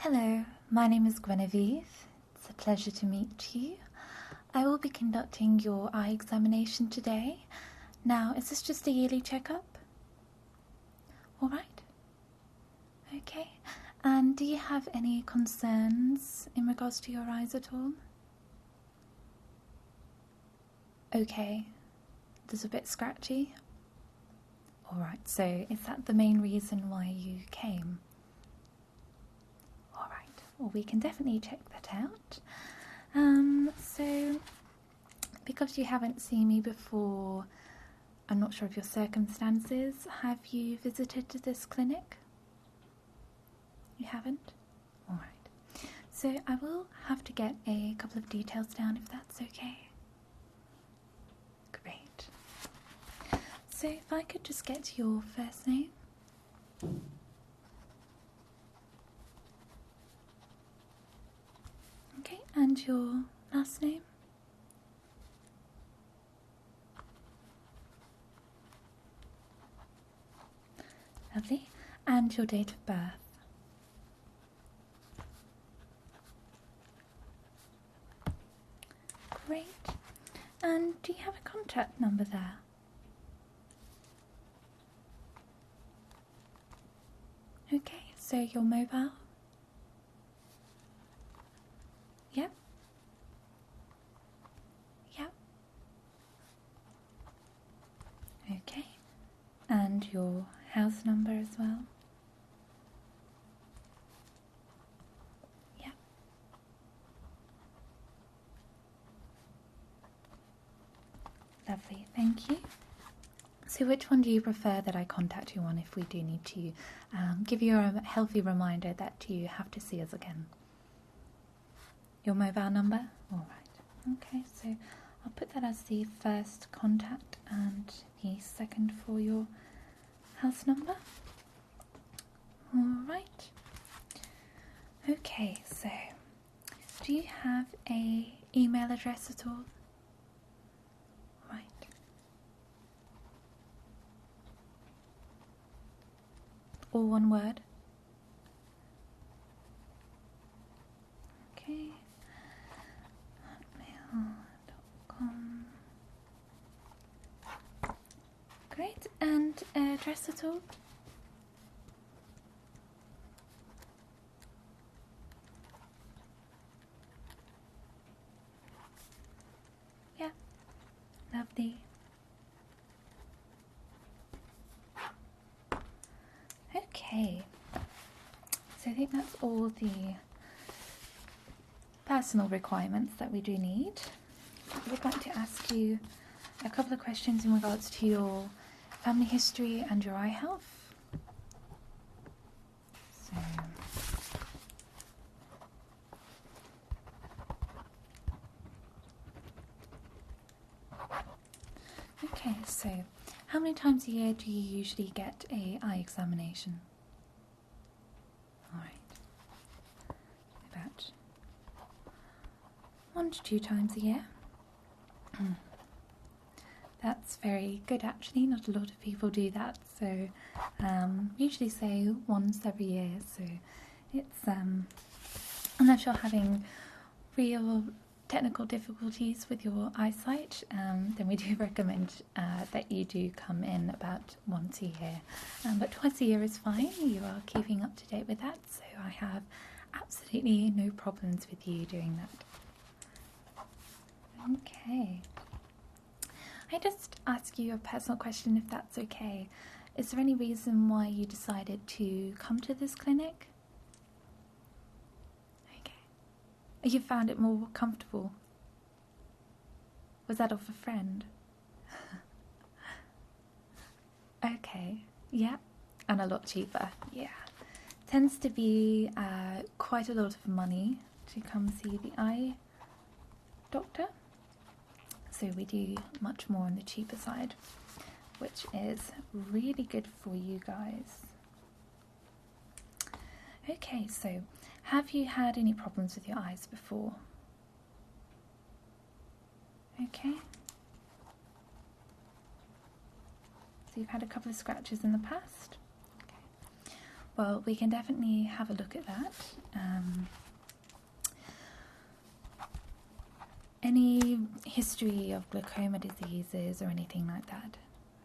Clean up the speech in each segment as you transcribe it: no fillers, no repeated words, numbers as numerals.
Hello, my name is Genevieve. It's a pleasure to meet you. I will be conducting your eye examination today. Now, is this just a yearly checkup? All right. Okay. And do you have any concerns in regards to your eyes at all? Okay. There's a bit scratchy? All right. So is that the main reason why you came? All right. Well, we can definitely check that out. So because you haven't seen me before, I'm not sure of your circumstances. Have you visited this clinic? You haven't? All right. So I will have to get a couple of details down if that's okay. Great. So if I could just get your first name. Okay, and your last name? Lovely. And your date of birth? Great. And do you have a contact number there? Okay, so your mobile? Yep. Yep. Okay. And your house number as well? Yep. Lovely, thank you. So which one do you prefer that I contact you on if we do need to give you a healthy reminder that you have to see us again? Your mobile number? All right. Okay, so I'll put that as the first contact and the second for your house number. All right. Okay, so do you have a email address at all? Right. All one word? Okay. Hotmail.com. Great. And address at all? Yeah. Lovely. Okay. So I think that's all the personal requirements that we do need. I would like to ask you a couple of questions in regards to your family history and your eye health. So, okay, so how many times a year do you usually get an eye examination? All right, about 1 to 2 times a year. That's very good actually, not a lot of people do that, so usually say once every year, so it's unless you're having real technical difficulties with your eyesight, then we do recommend that you do come in about once a year, but twice a year is fine. You are keeping up to date with that, so I have absolutely no problems with you doing that. Okay. I just ask you a personal question if that's okay. Is there any reason why you decided to come to this clinic? Okay. You found it more comfortable? Was that of a friend? Okay, yeah, and a lot cheaper, yeah. Tends to be quite a lot of money to come see the eye doctor. So we do much more on the cheaper side, which is really good for you guys. Okay, so have you had any problems with your eyes before? Okay. So you've had a couple of scratches in the past? Okay. well, we can definitely have a look at that. Any history of glaucoma diseases or anything like that?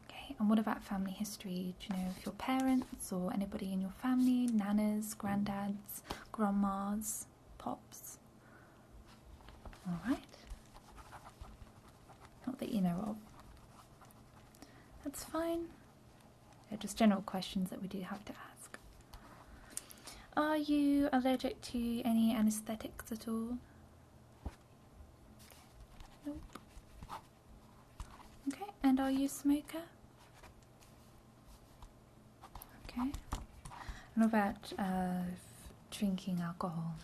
Okay, and what about family history? Do you know if your parents or anybody in your family, nanas, granddads, grandmas, pops? Alright. Not that you know of. That's fine. They're just general questions that we do have to ask. Are you allergic to any anesthetics at all? Nope. Okay, and are you a smoker? Okay. And what about drinking alcohol?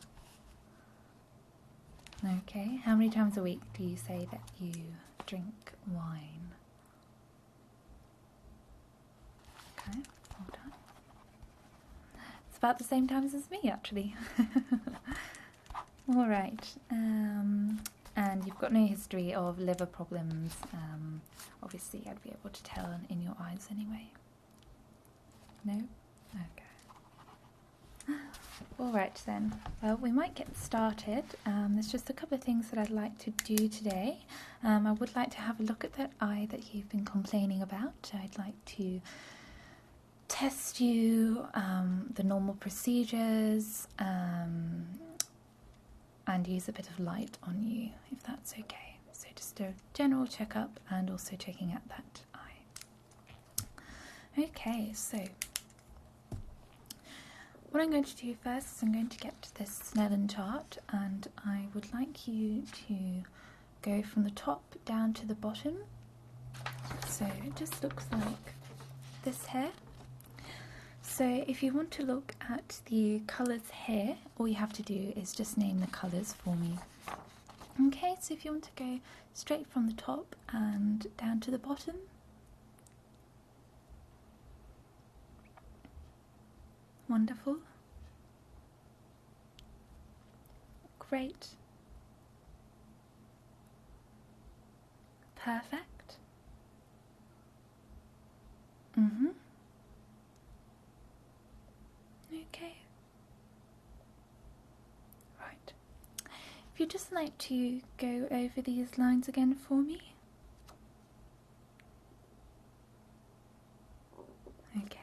Okay, how many times a week do you say that you drink wine? Okay, hold on. It's about the same times as me, actually. Alright, and you've got no history of liver problems. Obviously, I'd be able to tell in your eyes anyway. No? Okay. Alright then, well, we might get started. There's just a couple of things that I'd like to do today. I would like to have a look at that eye that you've been complaining about. I'd like to test you, the normal procedures, and use a bit of light on you, if that's okay. So just a general checkup and also checking out that eye. Okay, so what I'm going to do first is I'm going to get this Snellen chart, and I would like you to go from the top down to the bottom. So it just looks like this here. So if you want to look at the colours here, all you have to do is just name the colours for me. Okay, so if you want to go straight from the top and down to the bottom. Wonderful. Great. Perfect. Okay. Right. If you'd just like to go over these lines again for me. Okay.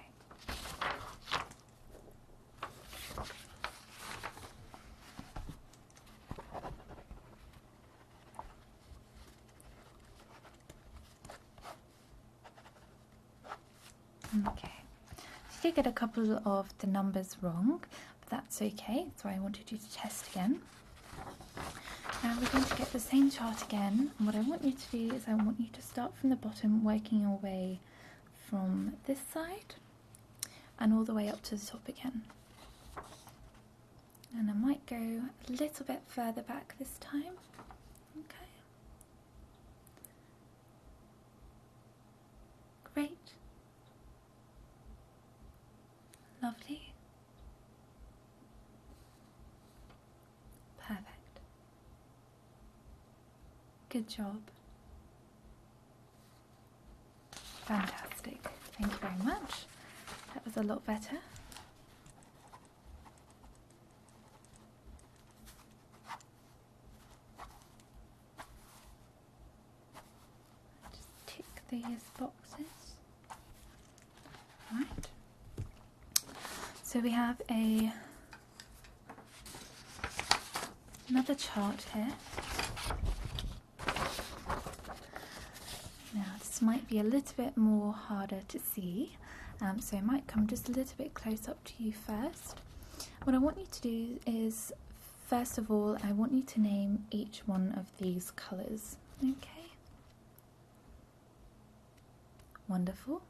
Okay. So you did get a couple of the numbers wrong, but that's okay. That's why I wanted you to test again. Now we're going to get the same chart again, and what I want you to do is I want you to start from the bottom, working your way from this side and all the way up to the top again. And I might go a little bit further back this time. Okay. Great. Lovely. Perfect. Good job. Fantastic. Thank you very much. That was a lot better. Just tick these boxes. Right. So we have another chart here. Now this might be a little bit more harder to see, so I might come just a little bit close up to you first. What I want you to do is, first of all, I want you to name each one of these colours. Okay. Wonderful.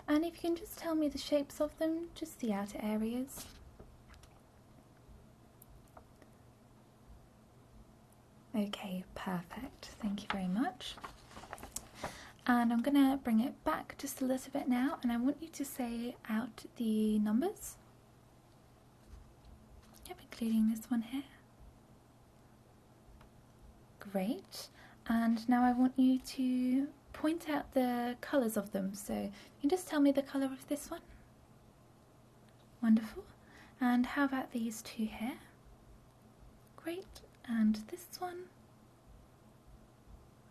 And if you can just tell me the shapes of them, just the outer areas. Okay, perfect. Thank you very much. And I'm going to bring it back just a little bit now, and I want you to say out the numbers. Yep, including this one here. Great. And now I want you to point out the colours of them. So you can just tell me the colour of this one. Wonderful. And how about these two here? Great. And this one?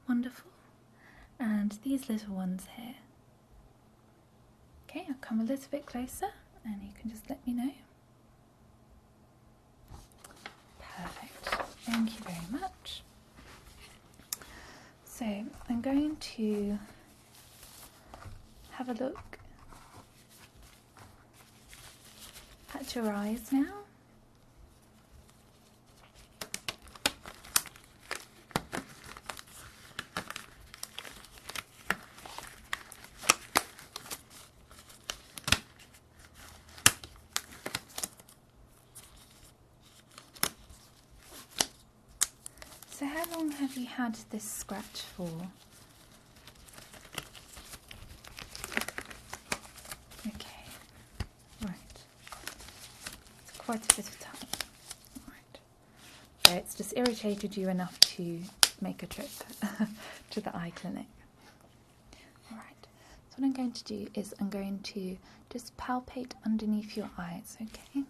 Wonderful. And these little ones here? Okay, I'll come a little bit closer and you can just let me know. Perfect. Thank you very much. So I'm going to have a look at your eyes now. So how long have you had this scratch for? Okay, right. It's quite a bit of time. Right. So it's just irritated you enough to make a trip to the eye clinic. Alright, so what I'm going to do is I'm going to just palpate underneath your eyes, okay?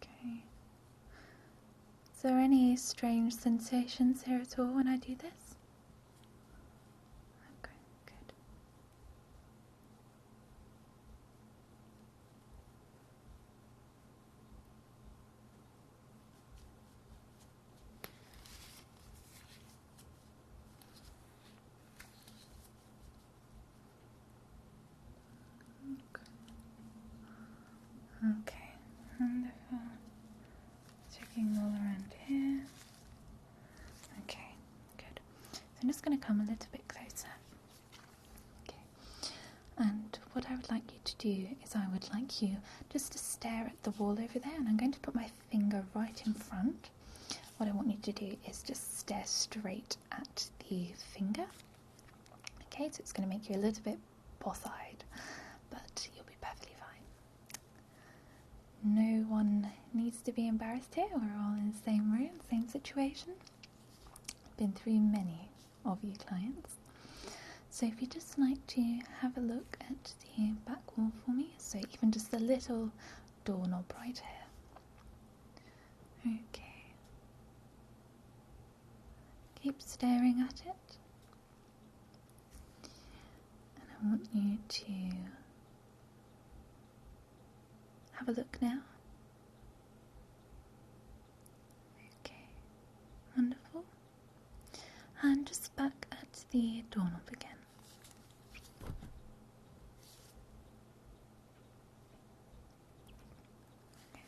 Okay. Is there any strange sensations here at all when I do this? Okay, good. Okay, wonderful. Checking all around here. Okay, good. So I'm just going to come a little bit closer. Okay, and what I would like you to do is I would like you just to stare at the wall over there, and I'm going to put my finger right in front. What I want you to do is just stare straight at the finger. Okay, so it's going to make you a little bit boss-eyed, but you'll be perfectly fine. No one needs to be embarrassed here. We're all in the same room, same situation. I've been through many of you clients. So if you'd just like to have a look at the back wall for me, so even just a little doorknob right here. Okay. Keep staring at it. And I want you to have a look now. Okay, wonderful. And just back at the doorknob again. Okay.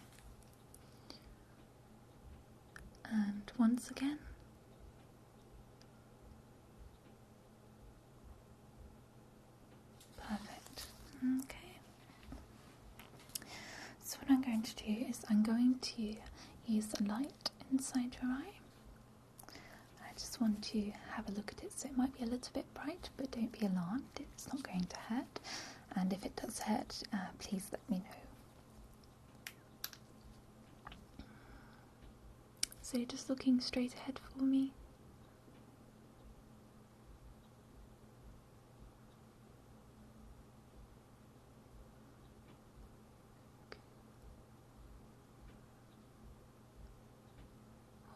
And once again. Perfect. Okay. So what I'm going to do is I'm going to use a light inside your eye. I just want to have a look at it, so it might be a little bit bright, but don't be alarmed, it's not going to hurt. And if it does hurt, please let me know. So you're just looking straight ahead for me.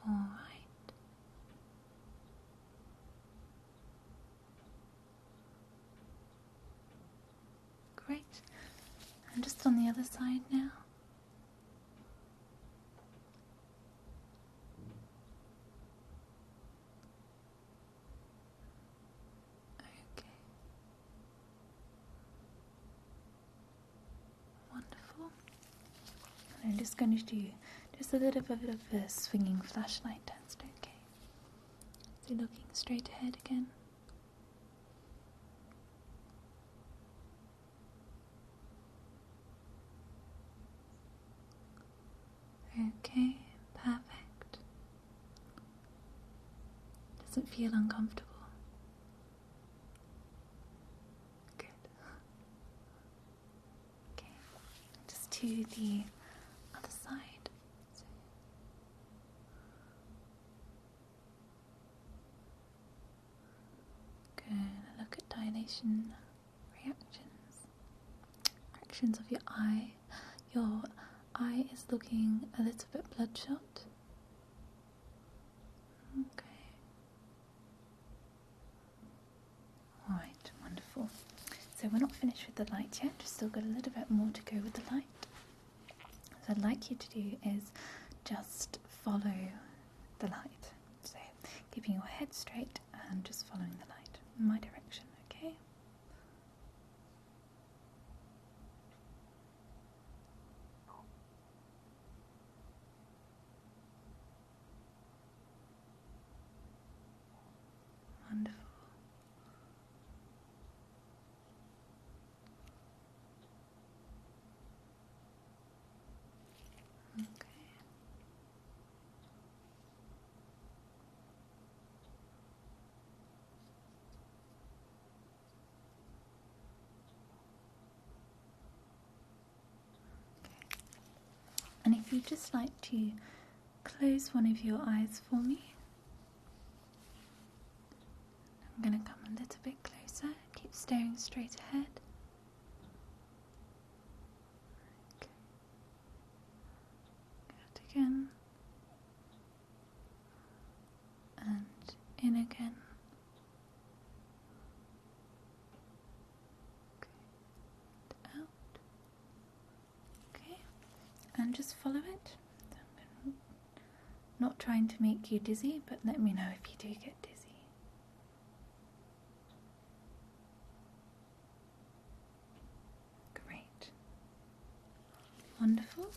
Alright. Great. And just on the other side now. Okay. Wonderful. And I'm just going to do just a little bit of a swinging flashlight test, okay? So looking straight ahead again. Okay, perfect. Does it feel uncomfortable? Good. Okay, just to the other side. So, inflammation, reactions of your eye. Your eye is looking a little bit bloodshot. Okay. Alright, wonderful. So we're not finished with the light yet, just still got a little bit more to go with the light. So I'd like you to do is just follow the light. So keeping your head straight and just following the light in my direction, okay? Wonderful. Okay. And if you'd just like to close one of your eyes for me. I'm going to come a little bit closer. Keep staring straight ahead. Okay. Out again. And in again. Okay. Out. Okay. And just follow it. I'm not trying to make you dizzy, but let me know if you do get dizzy. Great. Wonderful.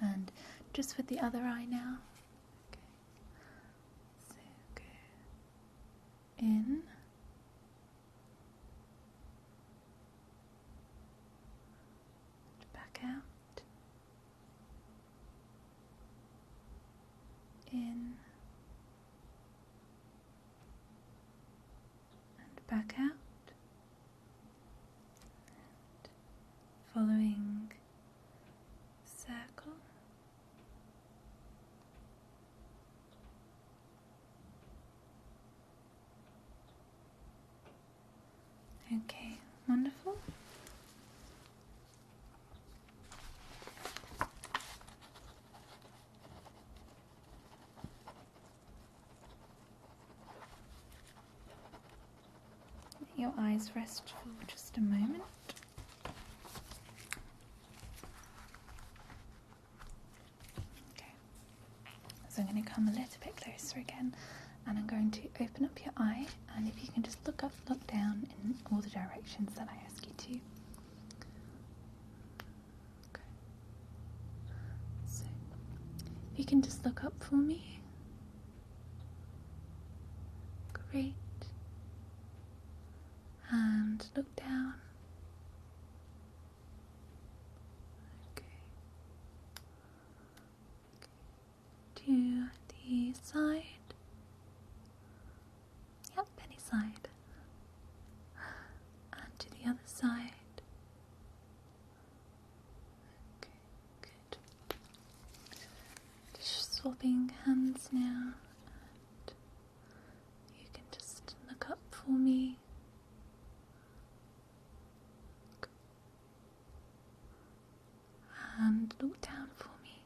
And just with the other eye now. Okay. So go in. Back out. In. And back out. And following circle. Okay, wonderful. Let your eyes rest for just a moment. Okay, so I'm going to come a little bit closer again, and I'm going to open up your eye, and if you can just look up, look down in all the directions that I ask you to. Okay. So, if you can just look up for me. Great. And look down. Okay. To the side. Yep, any side. And to the other side. Okay, good. Just swapping hands now. And you can just look up for me. And look down for me.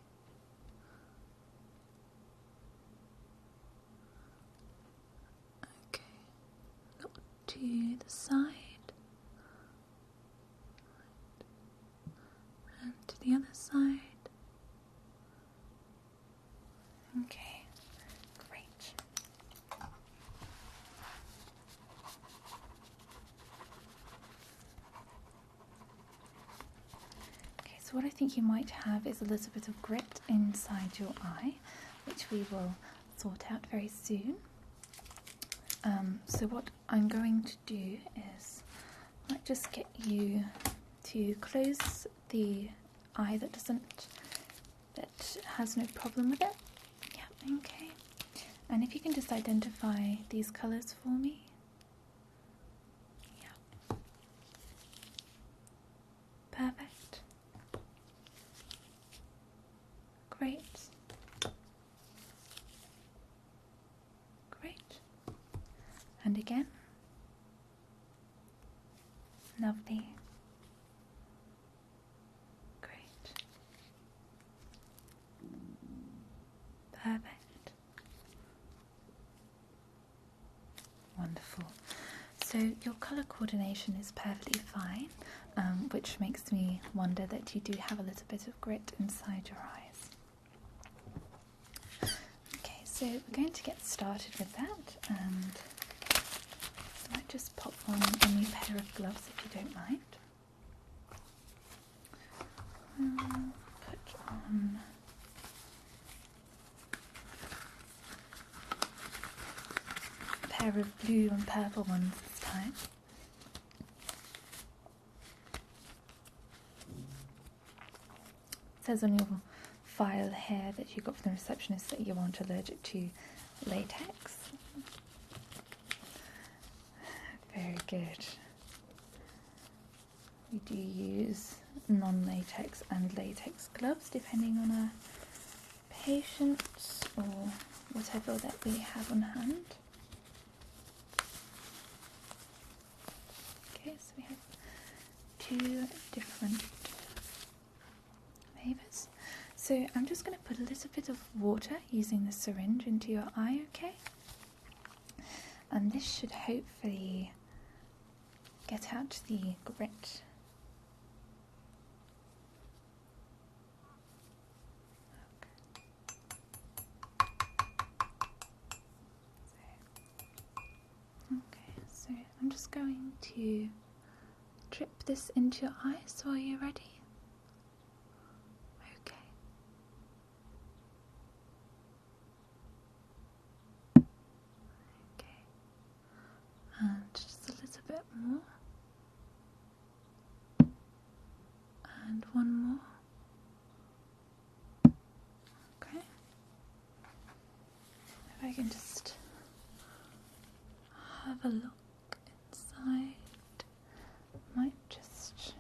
Okay. Look to the side. And to the other side. Okay. Great. So what I think you might have is a little bit of grit inside your eye, which we will sort out very soon. So what I'm going to do is I might just get you to close the eye that has no problem with it. Yeah, okay. And if you can just identify these colours for me. Yeah. Perfect. Great. Great. And again. Lovely. Great. Perfect. Wonderful. So your colour coordination is perfectly fine, which makes me wonder that you do have a little bit of grit inside your eyes. Okay, so we're going to get started with that, and I might just pop on a new pair of gloves if you don't mind. Put on a pair of blue and purple ones this time. It says on your file here that you got from the receptionist that you aren't allergic to latex. Very good. We do use non-latex and latex gloves depending on our patients or whatever that we have on hand. Okay, so we have two different flavors. So I'm just going to put a little bit of water using the syringe into your eye, okay? And this should hopefully get out the grit. Okay, so I'm just going to drip this into your eyes. So are you ready? Okay. Okay. And just a little bit more. And one more. Okay. If I can just have a look inside. Might just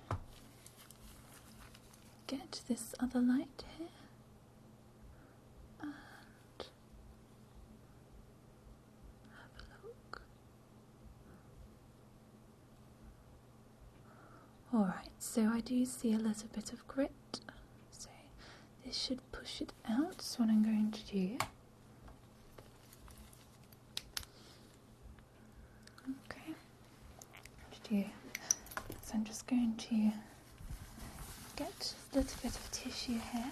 get this other light here. And have a look. Alright, so I do see a little bit of grit. So this should push it out. So what I'm going to do. Okay. So I'm just going to get a little bit of tissue here,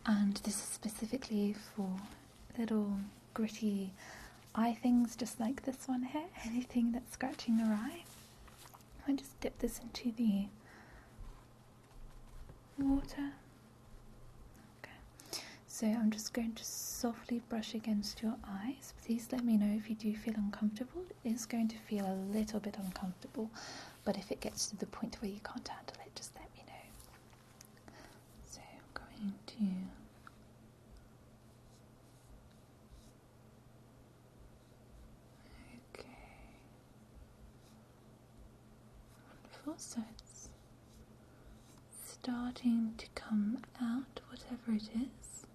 and this is specifically for little gritty eye things just like this one here, anything that's scratching your eye. I just dip this into the water. Okay, so I'm just going to softly brush against your eyes. Please let me know if you do feel uncomfortable. It is going to feel a little bit uncomfortable, but if it gets to the point where you can't handle it, just let me know. So I'm going to wonderful. So it's starting to come out, whatever it is.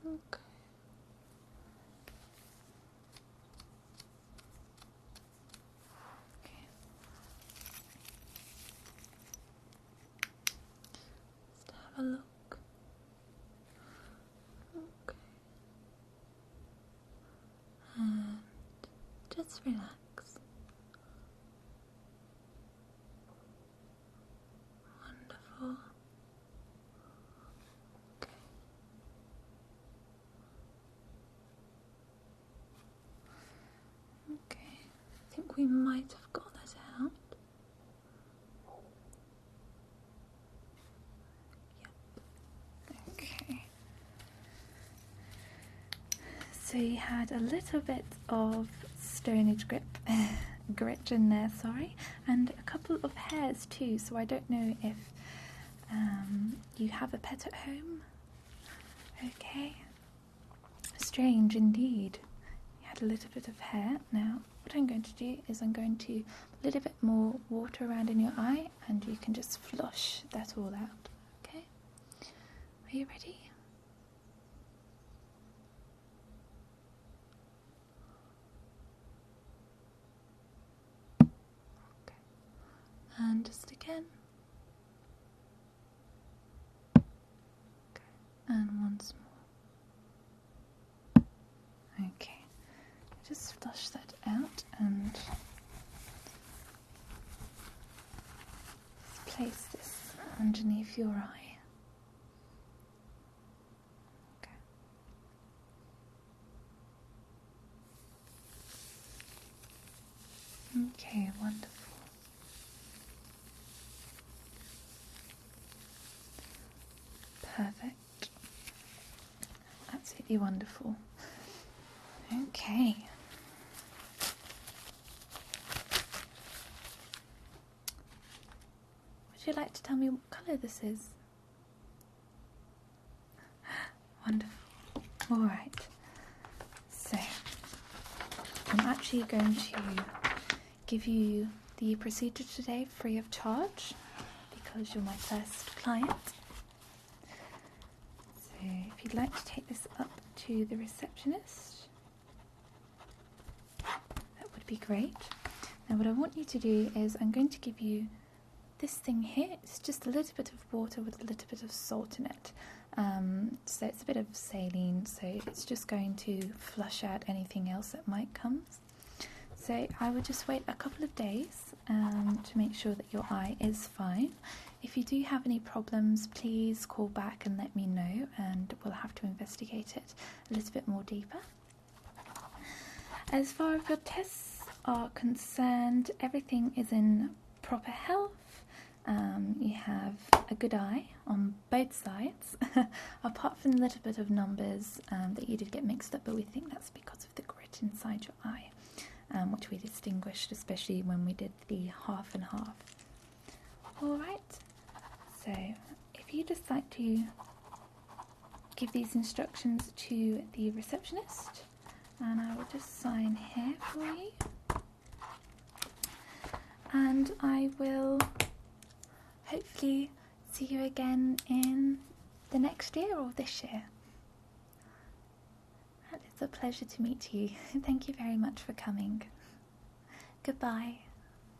Okay. Okay. Just have a look. Okay. And just relax. Wonderful. Okay. Okay. I think we might have got that out. Yep. Okay. So you had a little bit of stonage grit in there, sorry, and a couple of hairs too, so I don't know if you have a pet at home. Okay. Strange indeed. You had a little bit of hair. Now, what I'm going to do is I'm going to put a little bit more water around in your eye, and you can just flush that all out, okay? Are you ready? Okay. And just again. Okay. And once more. Okay. Just flush that out and place this underneath your eye. Okay, wonderful. Perfect. Absolutely wonderful. Okay. Would you like to tell me what colour this is? Wonderful. Alright. So, I'm actually going to give you the procedure today free of charge because you're my first client. So if you'd like to take this up to the receptionist, that would be great. Now what I want you to do is I'm going to give you this thing here. It's just a little bit of water with a little bit of salt in it. So it's a bit of saline, so it's just going to flush out anything else that might come. So I would just wait a couple of days to make sure that your eye is fine. If you do have any problems, please call back and let me know, and we'll have to investigate it a little bit more deeper. As far as your tests are concerned, everything is in proper health. You have a good eye on both sides, apart from a little bit of numbers that you did get mixed up, but we think that's because of the grit inside your eye, which we distinguished, especially when we did the half and half. Alright, so if you just like to give these instructions to the receptionist, and I will just sign here for you, and I will hopefully see you again in the next year or this year. It's a pleasure to meet you. Thank you very much for coming. Goodbye.